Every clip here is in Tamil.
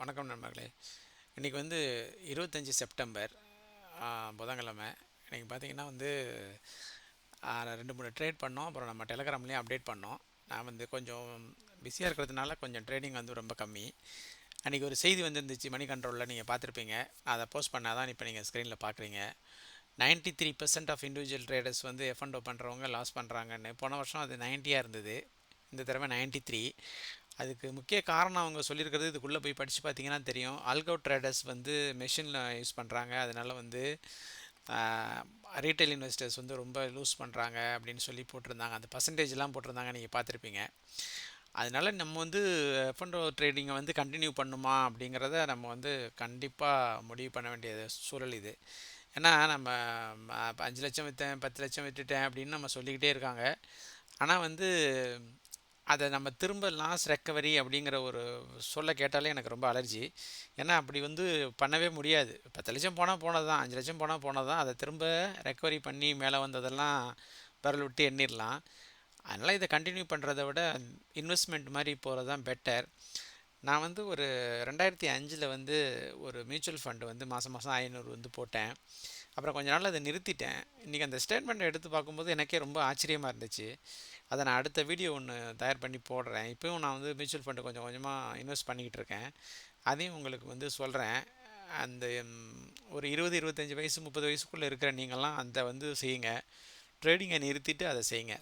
வணக்கம் நண்பர்களே. இன்றைக்கி வந்து 25 செப்டம்பர் புதன்கிழமை. இன்றைக்கி பார்த்தீங்கன்னா வந்து 2 3 ட்ரேட் பண்ணோம். அப்புறம் நம்ம டெலகிராம்லேயும் அப்டேட் பண்ணோம். நான் வந்து கொஞ்சம் பிஸியாக இருக்கிறதுனால கொஞ்சம் ட்ரேடிங் வந்து ரொம்ப கம்மி. அன்றைக்கி ஒரு செய்தி வந்துருந்துச்சு மணி கண்ட்ரோலில், நீங்கள் பார்த்துருப்பீங்க. நான் அதை போஸ்ட் பண்ணால் தான் இப்போ நீங்கள் ஸ்க்ரீனில் பார்க்குறீங்க. 93% ஆஃப் இண்டிவிஜுவல் ட்ரேடர்ஸ் வந்து F&O பண்ணுறவங்க லாஸ் பண்ணுறாங்கன்னு. போன வருஷம் அது 90யாக இருந்தது, இந்த தடவை 93. அதுக்கு முக்கிய காரணம் அவங்க சொல்லியிருக்கிறது, இதுக்குள்ளே போய் படித்து பார்த்தீங்கன்னா தெரியும். ஆல்கோ ட்ரேடர்ஸ் வந்து மெஷினில் யூஸ் பண்ணுறாங்க, அதனால் வந்து ரீட்டைல் இன்வெஸ்டர்ஸ் வந்து ரொம்ப லூஸ் பண்ணுறாங்க அப்படின்னு சொல்லி போட்டிருந்தாங்க. அந்த பர்சன்டேஜ்லாம் போட்டிருந்தாங்க, நீங்கள் பார்த்துருப்பீங்க. அதனால் நம்ம வந்து F&O ட்ரேடிங்கை வந்து கண்டினியூ பண்ணுமா அப்படிங்கிறத நம்ம வந்து கண்டிப்பாக முடிவு பண்ண வேண்டிய சூழல் இது. ஏன்னா நம்ம 5 லட்சம் விற்றேன், 10 லட்சம் விட்டுட்டேன் அப்படின்னு நம்ம சொல்லிக்கிட்டே இருக்காங்க. ஆனால் வந்து அதை நம்ம திரும்ப லாஸ் ரெக்கவரி அப்படிங்கிற ஒரு சொல்ல கேட்டாலே எனக்கு ரொம்ப அலர்ஜி. ஏன்னா அப்படி வந்து பண்ணவே முடியாது. 10 லட்சம் போனால் போனது தான், 5 லட்சம் போனால் போனது தான். அதை திரும்ப ரெக்கவரி பண்ணி மேலே வந்ததெல்லாம் விரல் விட்டு எண்ணிடலாம். அதனால் இதை கண்டினியூ பண்ணுறத விட இன்வெஸ்ட்மெண்ட் மாதிரி போகிறது தான் பெட்டர். நான் வந்து ஒரு 2005 வந்து ஒரு மியூச்சுவல் ஃபண்டு வந்து மாதம் 500 வந்து போட்டேன். அப்புறம் கொஞ்ச நாள் அதை நிறுத்திட்டேன். இன்றைக்கி அந்த ஸ்டேட்மெண்ட்டை எடுத்து பார்க்கும்போது எனக்கே ரொம்ப ஆச்சரியமாக இருந்துச்சு. அதை நான் அடுத்த வீடியோ ஒன்று தயார் பண்ணி போடுறேன். இப்போயும் நான் வந்து மியூச்சுவல் ஃபண்டு கொஞ்சம் கொஞ்சமாக இன்வெஸ்ட் பண்ணிக்கிட்டு இருக்கேன். அதையும் உங்களுக்கு வந்து சொல்கிறேன். அந்த ஒரு 20 25 வயசு 30 வயசுக்குள்ளே இருக்கிற நீங்கள்லாம் அதை வந்து செய்யுங்க. ட்ரேடிங்கை நிறுத்திட்டு அதை செய்யுங்க.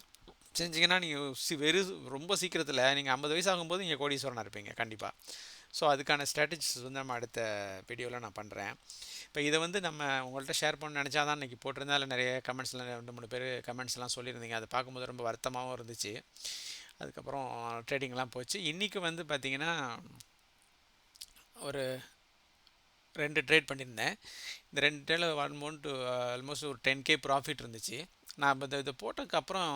செஞ்சிங்கன்னா நீங்கள் ரொம்ப சீக்கிரத்தில் நீங்கள் 50 வயசு ஆகும்போது நீங்கள் கோடீஸ்வரனாக இருப்பீங்க கண்டிப்பாக. ஸோ அதுக்கான ஸ்ட்ராட்டஜிஸ் வந்து நம்ம அடுத்த வீடியோவில் நான் பண்ணுறேன். இப்போ இதை வந்து நம்ம உங்கள்கிட்ட ஷேர் பண்ண நினச்சா தான் இன்றைக்கி போட்டிருந்தேன். அதில் நிறைய கமெண்ட்ஸ்லாம் 2 3 பேர் கமெண்ட்ஸ்லாம் சொல்லியிருந்தீங்க. அதை பார்க்கும்போது ரொம்ப வருத்தமாகவும் இருந்துச்சு. அதுக்கப்புறம் ட்ரேடிங்லாம் போச்சு. இன்றைக்கி வந்து பார்த்திங்கன்னா ஒரு 2 ட்ரேட் பண்ணியிருந்தேன். இந்த 2 ட்ரேடில் ஆல்மோஸ்ட் ஒரு 10K ப்ராஃபிட் இருந்துச்சு. நான் இதை போட்டதுக்கப்புறம்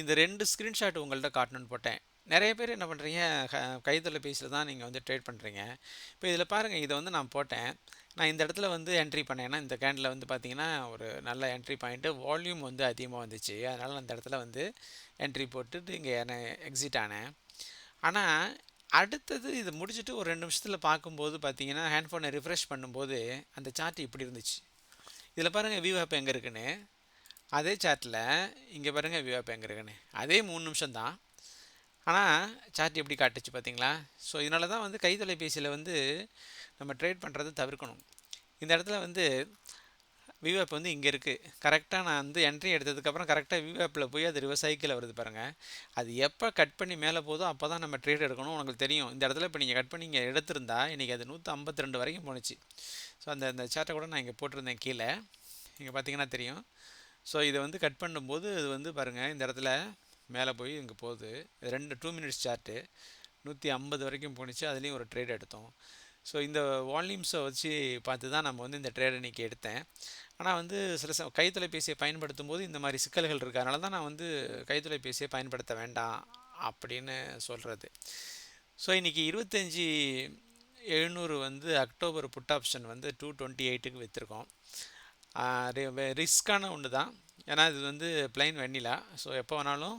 இந்த 2 ஸ்க்ரீன்ஷாட் உங்கள்கிட்ட காட்டணுன்னு போட்டேன். நிறைய பேர் என்ன பண்ணுறீங்க, கைத்தொலைபேசியில் தான் நீங்கள் வந்து ட்ரேட் பண்ணுறீங்க. இப்போ இதில் பாருங்கள், இதை வந்து நான் போட்டேன். நான் இந்த இடத்துல வந்து என்ட்ரி பண்ணேன்னா இந்த கேண்டில் வந்து பார்த்திங்கன்னா ஒரு நல்ல என்ட்ரி பாயிண்ட்டு, வால்யூம் வந்து அதிகமாக வந்துச்சு. அதனால் அந்த இடத்துல வந்து என்ட்ரி போட்டுட்டு இங்கே நான் எக்ஸிட் ஆனேன். ஆனால் அடுத்தது இது முடிச்சுட்டு ஒரு 2 நிமிஷத்தில் பார்க்கும்போது பார்த்தீங்கன்னா ஹேண்ட்ஃபோனை ரிஃப்ரெஷ் பண்ணும்போது அந்த சார்ட் இப்படி இருந்துச்சு. இதில் பாருங்கள் வியூ ஆப் எங்கே இருக்குன்னு. அதே சார்ட்டில் இங்கே பாருங்கள் வியூ ஆப் எங்கே இருக்குன்னு. அதே 3 நிமிஷம் தான், ஆனால் சார்ட் எப்படி காட்டுச்சு பார்த்தீங்களா? ஸோ இதனால தான் வந்து கைத்தொலைபேசியில் வந்து நம்ம ட்ரேட் பண்ணுறது தவிர்க்கணும். இந்த இடத்துல வந்து வியூ ஆப் வந்து இங்கே இருக்குது. கரெக்டாக நான் வந்து என்ட்ரி எடுத்ததுக்கப்புறம் கரெக்டாக வியூ ஆப்பில் போய் அது ரிவர்ஸ் சைக்கிளில் வருது பாருங்கள். அது எப்போ கட் பண்ணி மேலே போதோ அப்போ தான் நம்ம ட்ரேட் எடுக்கணும். உங்களுக்கு தெரியும், இந்த இடத்துல இப்போ நீங்கள் கட் பண்ணி இங்கே எடுத்திருந்தா இன்றைக்கி அது 152 வரைக்கும் போணுச்சு. ஸோ அந்த சார்ட்டை கூட நான் இங்கே போட்டிருந்தேன் கீழே, இங்கே பார்த்தீங்கன்னா தெரியும். ஸோ இதை வந்து கட் பண்ணும்போது இது வந்து பாருங்கள் இந்த இடத்துல மேலே போய் இங்கே போகுது. 2 மினிட்ஸ் சார்ட்டு 150 வரைக்கும் போணுச்சு. அதுலேயும் ஒரு ட்ரேட் எடுத்தோம். ஸோ இந்த வால்யூம்ஸை வச்சு பார்த்து தான் நம்ம வந்து இந்த ட்ரேட் இன்றைக்கி எடுத்தேன். ஆனால் வந்து சில கைத்தொலைபேசியை பயன்படுத்தும் போது இந்த மாதிரி சிக்கல்கள் இருக்குது. அதனால தான் நான் வந்து கைத்தொலைபேசியை பயன்படுத்த வேண்டாம் அப்படின்னு சொல்கிறது. ஸோ இன்றைக்கி 25,700 வந்து அக்டோபர் புட் ஆப்ஷன் வந்து 228க்கு விற்றுருக்கோம். ரிஸ்க்கான ஒன்று தான், ஏன்னா இது வந்து பிளைன் வெண்ணிலா. ஸோ எப்போ வேணாலும்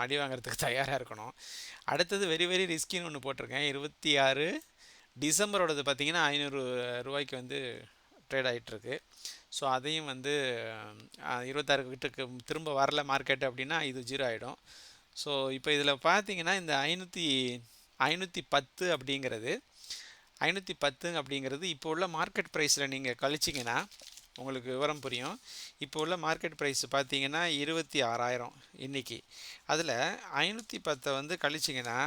அடி வாங்கிறதுக்கு தயாராக இருக்கணும். அடுத்தது வெரி வெரி ரிஸ்கின்னு ஒன்று போட்டிருக்கேன். 26 டிசம்பரோடது பார்த்திங்கன்னா 500 ரூபாய்க்கு வந்து ட்ரேட் ஆகிட்டுருக்கு. ஸோ அதையும் வந்து 26 கிட்டக்கு திரும்ப வரல மார்க்கெட்டு அப்படின்னா இது 0 ஆகிடும். ஸோ இப்போ இதில் பார்த்தீங்கன்னா இந்த 510 அப்படிங்கிறது இப்போ உள்ள மார்க்கெட் ப்ரைஸில் நீங்கள் கழிச்சிங்கன்னா உங்களுக்கு விவரம் புரியும். இப்போ உள்ள மார்க்கெட் ப்ரைஸ் பார்த்தீங்கன்னா 26,000 இன்றைக்கி. அதில் 510 வந்து கழிச்சிங்கன்னா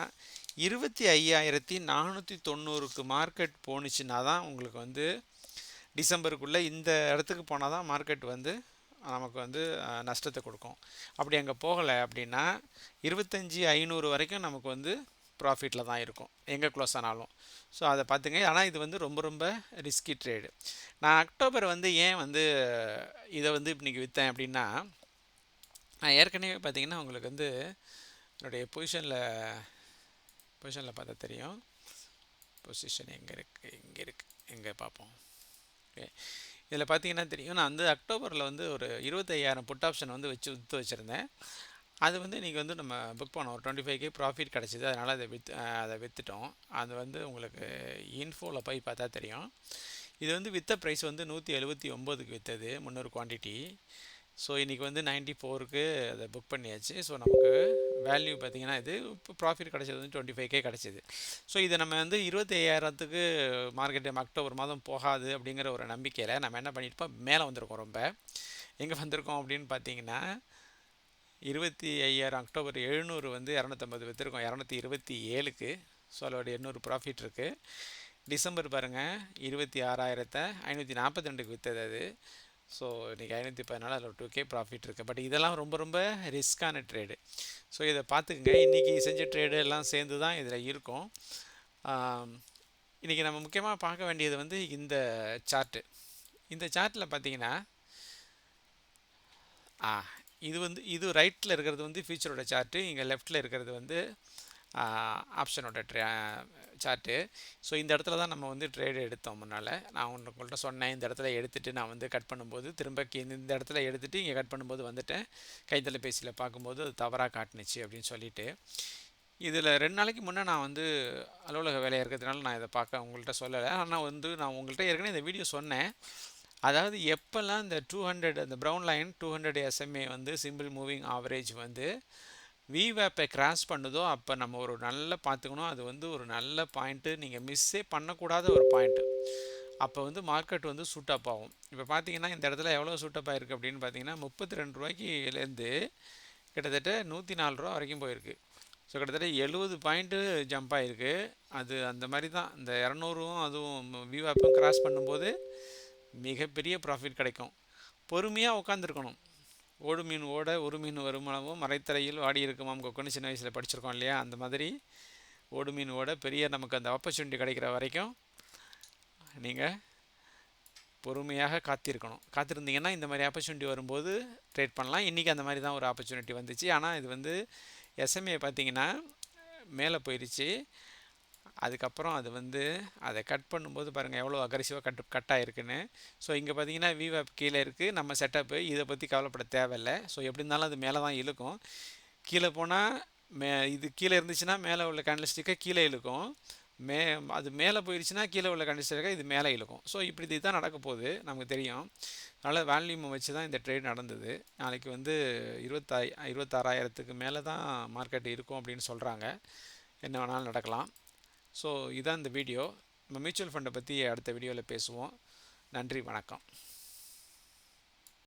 25,490க்கு மார்க்கெட் போணுச்சுன்னா தான் உங்களுக்கு வந்து டிசம்பருக்குள்ளே இந்த இடத்துக்கு போனால் தான் மார்க்கெட் வந்து நமக்கு வந்து நஷ்டத்தை கொடுக்கும். அப்படி அங்கே போகலை அப்படின்னா 25,500 வரைக்கும் நமக்கு வந்து ப்ராஃபிட்டில் தான் இருக்கும் எங்கே க்ளோஸ் ஆனாலும். ஸோ அதை பார்த்துங்க. ஆனால் இது வந்து ரொம்ப ரொம்ப ரிஸ்கி ட்ரேடு. நான் அக்டோபர் வந்து ஏன் வந்து இதை வந்து இன்றைக்கி விற்றேன் அப்படின்னா, நான் ஏற்கனவே பார்த்திங்கன்னா உங்களுக்கு வந்து என்னுடைய பொசிஷனில் பார்த்தா தெரியும். பொசிஷன் எங்கே இருக்குது, எங்கே பார்ப்போம். ஓகே, இதில் பார்த்தீங்கன்னா தெரியும், நான் வந்து அக்டோபரில் வந்து ஒரு 25,000 புட் ஆப்ஷன் வந்து விற்று வச்சுருந்தேன். அது வந்து இன்றைக்கி வந்து நம்ம புக் பண்ணோம் ஒரு 25K ப்ராஃபிட் கிடச்சிது. அதனால் அதை விற்றுட்டோம். அது வந்து உங்களுக்கு இன்ஃபோவில் போய் பார்த்தா தெரியும். இது வந்து விற்ற ப்ரைஸ் வந்து 179க்கு விற்றது 300 குவான்டிட்டி. ஸோ இன்றைக்கி வந்து 94க்கு அதை புக் பண்ணியாச்சு. ஸோ நமக்கு வேல்யூ பார்த்திங்கன்னா இது இப்போ ப்ராஃபிட் கிடச்சது வந்து 25K கிடச்சிது. ஸோ இதை நம்ம வந்து 25,000க்கு மார்க்கெட் டைம் அக்டோபர் மாதம் போகாது அப்படிங்கிற ஒரு நம்பிக்கையில் நம்ம என்ன பண்ணியிருப்போம், மேலே வந்திருக்கோம். ரொம்ப எங்கே வந்திருக்கோம் அப்படின்னு பார்த்தீங்கன்னா 25,000 அக்டோபர் 700 வந்து 250 விற்றுருக்கோம் 227க்கு. ஸோ அதோட 800 ப்ராஃபிட் இருக்குது. டிசம்பர் பாருங்கள் 26,542க்கு விற்றது அது. ஸோ இன்றைக்கி 514 அதில் ஒரு 2K ப்ராஃபிட் இருக்குது. பட் இதெல்லாம் ரொம்ப ரொம்ப ரிஸ்க்கான ட்ரேடு. ஸோ இதை பார்த்துக்குங்க. இன்றைக்கி செஞ்ச ட்ரேடு எல்லாம் சேர்ந்து தான் இதில் இருக்கும். இன்றைக்கி நம்ம முக்கியமாக பார்க்க வேண்டியது வந்து இந்த சார்ட்டு. இந்த சார்ட்டில் பார்த்தீங்கன்னா இது ரைட்டில் இருக்கிறது வந்து ஃபியூச்சரோட சார்ட்டு, இங்கே லெஃப்ட்டில் இருக்கிறது வந்து ஆப்ஷனோட சார்ட்டு. ஸோ இந்த இடத்துல தான் நம்ம வந்து ட்ரேடு எடுத்தோம். முன்னால் நான் உங்கள்கிட்ட சொன்னேன், இந்த இடத்துல எடுத்துகிட்டு நான் வந்து கட் பண்ணும்போது திரும்ப இந்த இடத்துல எடுத்துகிட்டு இங்கே கட் பண்ணும்போது வந்துட்டேன். கைத்தொலைபேசியில் பார்க்கும்போது அது தவறாக காட்டுனுச்சு அப்படின்னு சொல்லிட்டு. இதில் 2 நாளைக்கு முன்னே நான் வந்து அலுவலக வேலையாக இருக்கிறதுனால நான் இதை பார்க்க உங்கள்கிட்ட சொல்லலை. ஆனால் வந்து நான் உங்கள்கிட்ட ஏற்கனவே இந்த வீடியோ சொன்னேன். அதாவது எப்போல்லாம் இந்த 200 அந்த ப்ரௌன் லைன் 200 SMA வந்து சிம்பிள் மூவிங் ஆவரேஜ் வந்து விவேப்பை கிராஸ் பண்ணுதோ அப்போ நம்ம ஒரு நல்ல பார்த்துக்கணும். அது வந்து ஒரு நல்ல பாயிண்ட்டு, நீங்கள் மிஸ்ஸே பண்ணக்கூடாத ஒரு பாயிண்ட்டு. அப்போ வந்து மார்க்கெட் வந்து சூட்டப் ஆகும். இப்போ பார்த்தீங்கன்னா இந்த இடத்துல எவ்வளோ சூட்டப் ஆகிருக்கு அப்படின்னு பார்த்தீங்கன்னா 32 ரூபாய்க்குலேருந்து கிட்டத்தட்ட 104 ரூபா வரைக்கும் போயிருக்கு. ஸோ கிட்டத்தட்ட 70 பாயிண்ட்டு ஜம்ப் ஆகிருக்கு. அது அந்த மாதிரி தான் இந்த 200ம் அதுவும் விவேப்பும் கிராஸ் பண்ணும்போது மிகப்பெரிய ப்ராஃபிட் கிடைக்கும். பொறுமையாக உட்காந்துருக்கணும். ஓடு மீன் ஓட ஒரு மீன் வருமானமும் மறைத்தரையில் வாடி இருக்குமாம் கொக்குன்னு சின்ன வயசில் படிச்சிருக்கோம் இல்லையா? அந்த மாதிரி ஓடு மீன் ஓட பெரிய நமக்கு அந்த ஆப்பர்ச்சுனிட்டி கிடைக்கிற வரைக்கும் நீங்கள் பொறுமையாக காத்திருந்தீங்கன்னா இந்த மாதிரி ஆப்பர்ச்சுனிட்டி வரும்போது ட்ரேட் பண்ணலாம். இன்றைக்கி அந்த மாதிரி தான் ஒரு ஆப்பர்ச்சுனிட்டி வந்துச்சு. ஆனால் இது வந்து SMA பார்த்திங்கன்னா மேலே போயிடுச்சு. அதுக்கப்புறம் அது வந்து அதை கட் பண்ணும்போது பாருங்கள் எவ்வளோ அக்ரெசிவாக கட் ஆகிருக்குன்னு. ஸோ இங்கே பார்த்தீங்கன்னா விவேப் கீழே இருக்குது. நம்ம செட்டப்பு இதை பற்றி கவலைப்பட தேவையில்லை. ஸோ எப்படி இருந்தாலும் அது மேலே தான் இழுக்கும். கீழே போனால் இது கீழே இருந்துச்சுன்னா மேலே உள்ள கேண்டில் ஸ்டிக்கை கீழே இழுக்கும். அது மேலே போயிடுச்சுன்னா கீழே உள்ள கேண்டில் ஸ்டிக்கை இது மேலே இழுக்கும். ஸோ இப்படி இதுதான் நடக்க போகுது, நமக்கு தெரியும். அதனால் வேல்யூமை வச்சு தான் இந்த ட்ரேட் நடந்தது. நாளைக்கு வந்து 26,000க்கு மேலே தான் மார்க்கெட் இருக்கும் அப்படின்னு சொல்கிறாங்க. என்ன வேணாலும் நடக்கலாம். ஸோ இதான் இந்த வீடியோ. நம்ம மியூச்சுவல் ஃபண்டை பற்றி அடுத்த வீடியோவில் பேசுவோம். நன்றி, வணக்கம்.